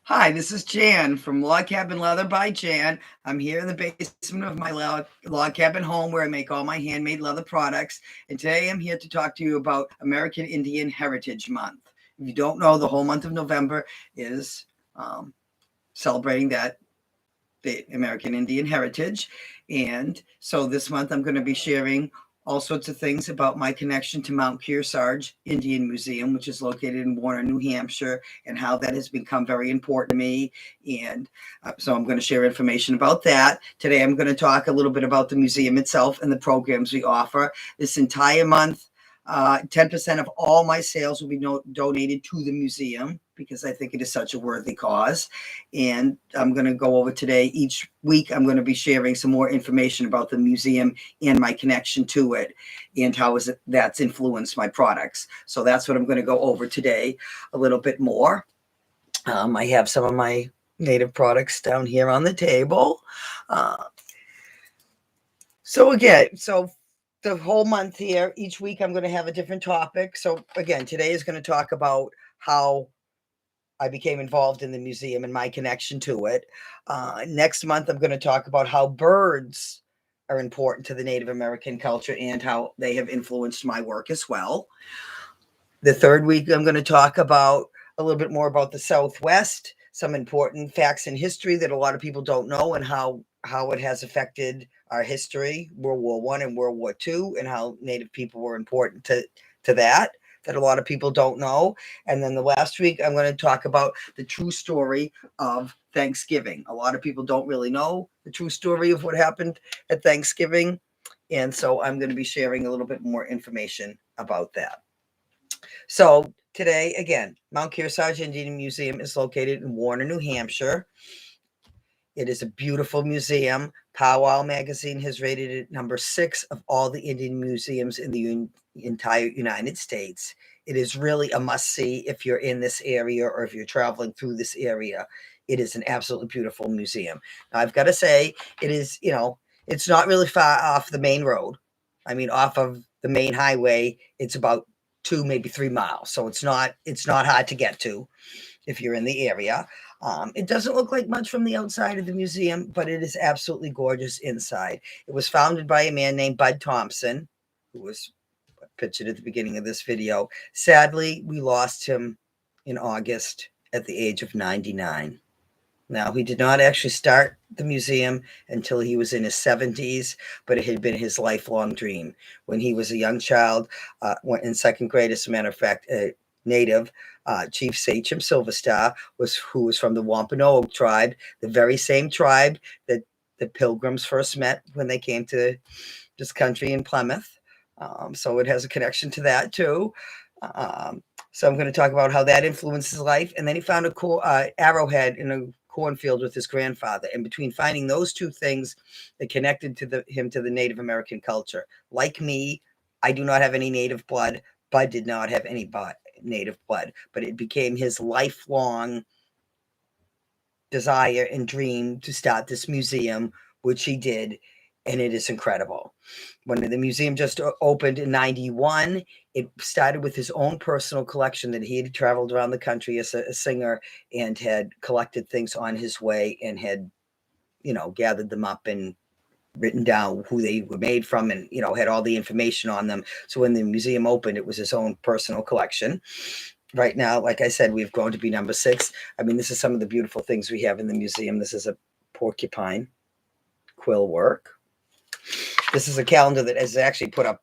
Hi, this is Jan from Log Cabin Leather by Jan. I'm here in the basement of my log cabin home where I make all my handmade leather products. And today I'm here to talk to you about American Indian Heritage Month. If you don't know, the whole month of November is celebrating the American Indian heritage. And so this month I'm going to be sharing all sorts of things about my connection to Mount Piersarge Indian Museum, which is located in Warner, New Hampshire, and how that has become very important to me. And so I'm going to share information about that. Today I'm going to talk a little bit about the museum itself and the programs we offer. This entire month, 10% of all my sales will be donated to the museum because I think it is such a worthy cause. And I'm going to go over today. Each week, I'm going to be sharing some more information about the museum and my connection to it and how that's influenced my products. So that's what I'm going to go over today a little bit more. I have some of my native products down here on the table. So the whole month here, each week I'm going to have a different topic. So again, today is going to talk about how I became involved in the museum and my connection to it. Next month, I'm going to talk about how birds are important to the Native American culture and how they have influenced my work as well. The third week, I'm going to talk about a little bit more about the Southwest, some important facts in history that a lot of people don't know, and how it has affected our history, World War I and World War II, and how Native people were important to that a lot of people don't know. And then the last week, I'm going to talk about the true story of Thanksgiving. A lot of people don't really know the true story of what happened at Thanksgiving. And so I'm going to be sharing a little bit more information about that. So today, again, Mount Kearsarge Indian Museum is located in Warner, New Hampshire. It is a beautiful museum. Powwow magazine has rated it number 6 of all the Indian museums in the entire United States. It is really a must-see if you're in this area or if you're traveling through this area. It is an absolutely beautiful museum. Now, I've got to say, it is, it's not really far off the main road. I mean, off of the main highway, it's about 2, maybe 3 miles. So it's not hard to get to if you're in the area. It doesn't look like much from the outside of the museum, but it is absolutely gorgeous inside. It was founded by a man named Bud Thompson, who was pictured at the beginning of this video. Sadly, we lost him in August at the age of 99. Now, he did not actually start the museum until he was in his 70s, but it had been his lifelong dream. When he was a young child, in second grade, as a matter of fact, a native, Chief Sachem Silverstar, who was from the Wampanoag tribe, the very same tribe that the Pilgrims first met when they came to this country in Plymouth. So it has a connection to that too. So I'm going to talk about how that influenced his life. And then he found a arrowhead in a cornfield with his grandfather. And between finding those two things, that connected him to the Native American culture. Like me, I do not have any native blood. Bud did not have any native blood, but it became his lifelong desire and dream to start this museum, which he did, and it is incredible. When the museum just opened in 91, it started with his own personal collection that he had traveled around the country as a singer and had collected things on his way and had, gathered them up and written down who they were made from and, had all the information on them. So when the museum opened, it was his own personal collection. Right now, like I said, we've grown to be number 6. I mean, this is some of the beautiful things we have in the museum. This is a porcupine quill work. This is a calendar that is actually put out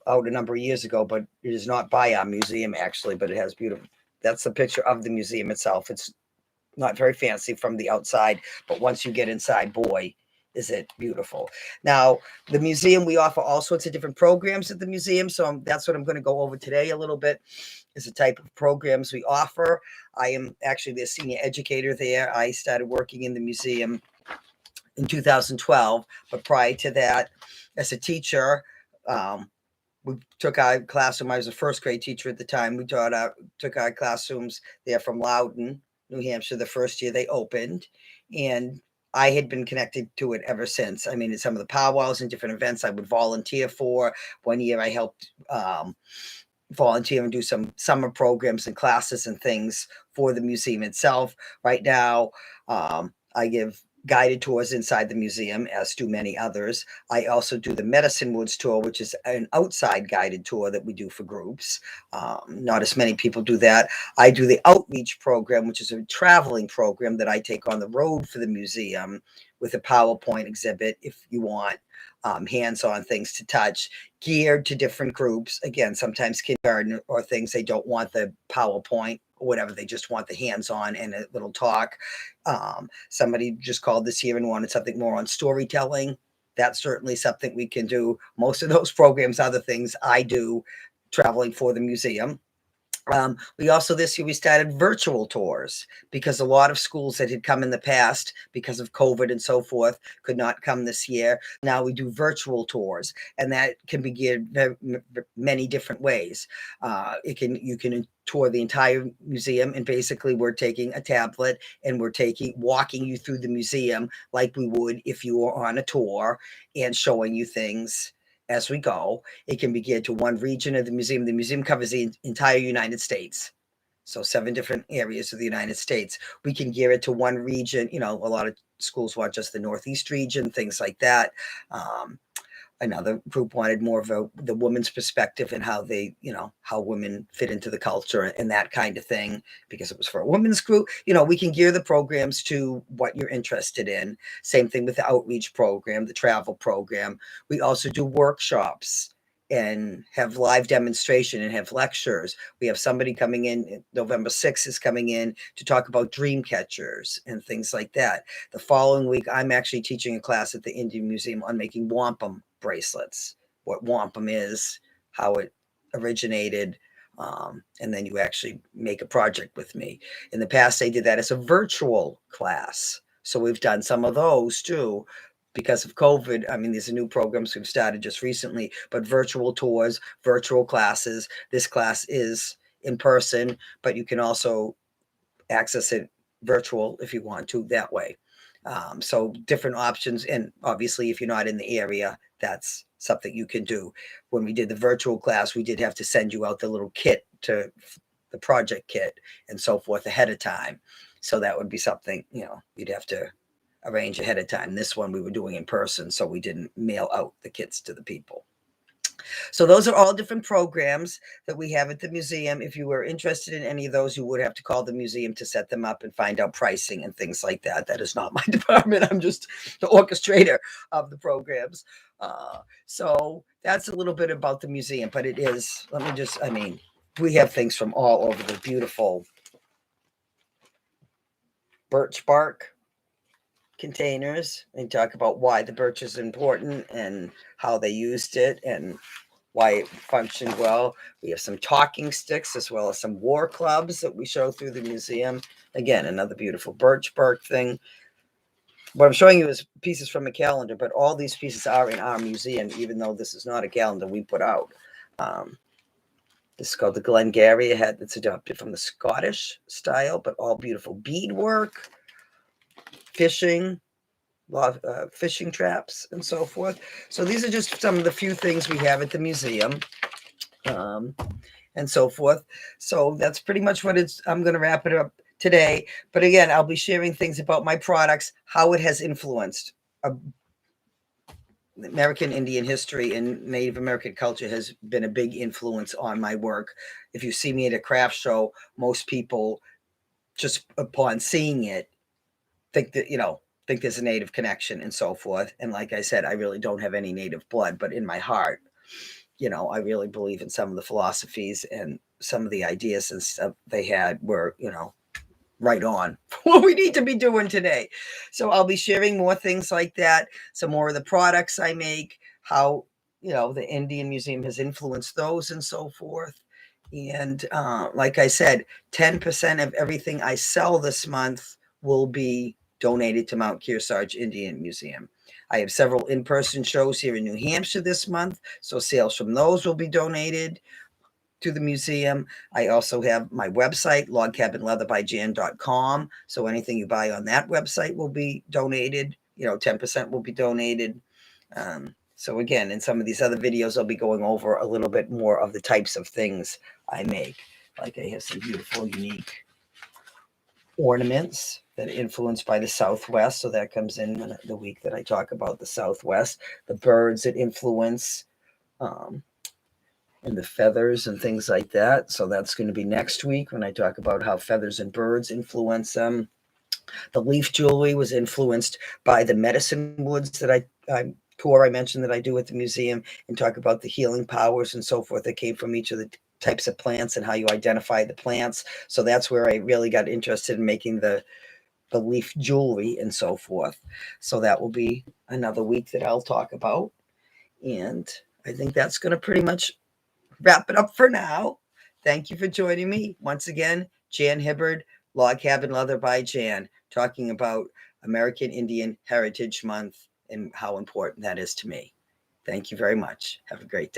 a number of years ago, but it is not by our museum actually, but it has beautiful. That's the picture of the museum itself. It's not very fancy from the outside, but once you get inside, boy, is it beautiful. Now, the museum, we offer all sorts of different programs at the museum, so that's what I'm going to go over today a little bit, is the type of programs we offer. I am actually the senior educator there. I started working in the museum in 2012, but prior to that, as a teacher, we took our classroom. I was a first grade teacher at the time. We took our classrooms there from Loudon, New Hampshire, the first year they opened, and I had been connected to it ever since. I mean, in some of the powwows and different events I would volunteer for. One year I helped volunteer and do some summer programs and classes and things for the museum itself. Right now, I give guided tours inside the museum, as do many others. I also do the Medicine Woods tour, which is an outside guided tour that we do for groups. Not as many people do that. I do the outreach program, which is a traveling program that I take on the road for the museum with a PowerPoint exhibit if you want hands-on things to touch, geared to different groups. Again, sometimes kindergarten or things, they don't want the PowerPoint or whatever. They just want the hands-on and a little talk. Somebody just called this year and wanted something more on storytelling. That's certainly something we can do. Most of those programs are the things I do traveling for the museum. We also this year we started virtual tours because a lot of schools that had come in the past because of COVID and so forth could not come this year. Now we do virtual tours, and that can be geared many different ways. You can tour the entire museum, and basically we're taking a tablet and we're walking you through the museum like we would if you were on a tour, and showing you things as we go. It can be geared to one region of the museum. The museum covers the entire United States. So 7 different areas of the United States. We can gear it to one region. A lot of schools want just the Northeast region, things like that. Another group wanted more of the woman's perspective and how how women fit into the culture and that kind of thing, because it was for a women's group. We can gear the programs to what you're interested in. Same thing with the outreach program, the travel program. We also do workshops and have live demonstration and have lectures. We have somebody coming in, November 6th is coming in to talk about dream catchers and things like that. The following week, I'm actually teaching a class at the Indian Museum on making wampum bracelets, what wampum is, how it originated, and then you actually make a project with me. In the past, they did that as a virtual class. So we've done some of those too. Because of COVID, these are new programs we've started just recently, but virtual tours, virtual classes. This class is in person, but you can also access it virtual if you want to that way. So different options. And obviously, if you're not in the area, that's something you can do. When we did the virtual class, we did have to send you out the little kit, to the project kit and so forth ahead of time. So that would be something, you'd have to arrange ahead of time. This one we were doing in person, so we didn't mail out the kits to the people. So those are all different programs that we have at the museum. If you were interested in any of those, you would have to call the museum to set them up and find out pricing and things like that. That is not my department. I'm just the orchestrator of the programs. So that's a little bit about the museum, but it is, we have things from all over the beautiful birch bark containers, and talk about why the birch is important and how they used it and why it functioned well. We have some talking sticks as well as some war clubs that we show through the museum. Again, another beautiful birch bark thing. What I'm showing you is pieces from a calendar, but all these pieces are in our museum, even though this is not a calendar we put out. This is called the Glengarry hat. That's adopted from the Scottish style, but all beautiful beadwork, fishing, fishing traps and so forth. So these are just some of the few things we have at the museum, and so forth. So that's pretty much what I'm going to wrap it up today. But again, I'll be sharing things about my products, how it has influenced American Indian history and Native American culture has been a big influence on my work. If you see me at a craft show, most people, just upon seeing it, think there's a Native connection and so forth. And like I said, I really don't have any Native blood, but in my heart, I really believe in some of the philosophies and some of the ideas and stuff they had were, right on what we need to be doing today. So I'll be sharing more things like that, some more of the products I make, how, the Indian Museum has influenced those and so forth. And like I said, 10% of everything I sell this month will be donated to Mount Kearsarge Indian Museum. I have several in-person shows here in New Hampshire this month, so sales from those will be donated to the museum. I also have my website, logcabinleatherbyjan.com. So anything you buy on that website will be donated. 10% will be donated. So again, in some of these other videos, I'll be going over a little bit more of the types of things I make. Like I have some beautiful, unique ornaments that are influenced by the Southwest. So that comes in the week that I talk about the Southwest. The birds that influence and the feathers and things like that. So that's going to be next week when I talk about how feathers and birds influence them. The leaf jewelry was influenced by the medicine woods that I tour I mentioned that I do at the museum, and talk about the healing powers and so forth that came from each of the types of plants and how you identify the plants. So that's where I really got interested in making the leaf jewelry and so forth. So that will be another week that I'll talk about. And I think that's going to pretty much wrap it up for now. Thank you for joining me. Once again, Jan Hibbard, Log Cabin Leather by Jan, talking about American Indian Heritage Month and how important that is to me. Thank you very much. Have a great day.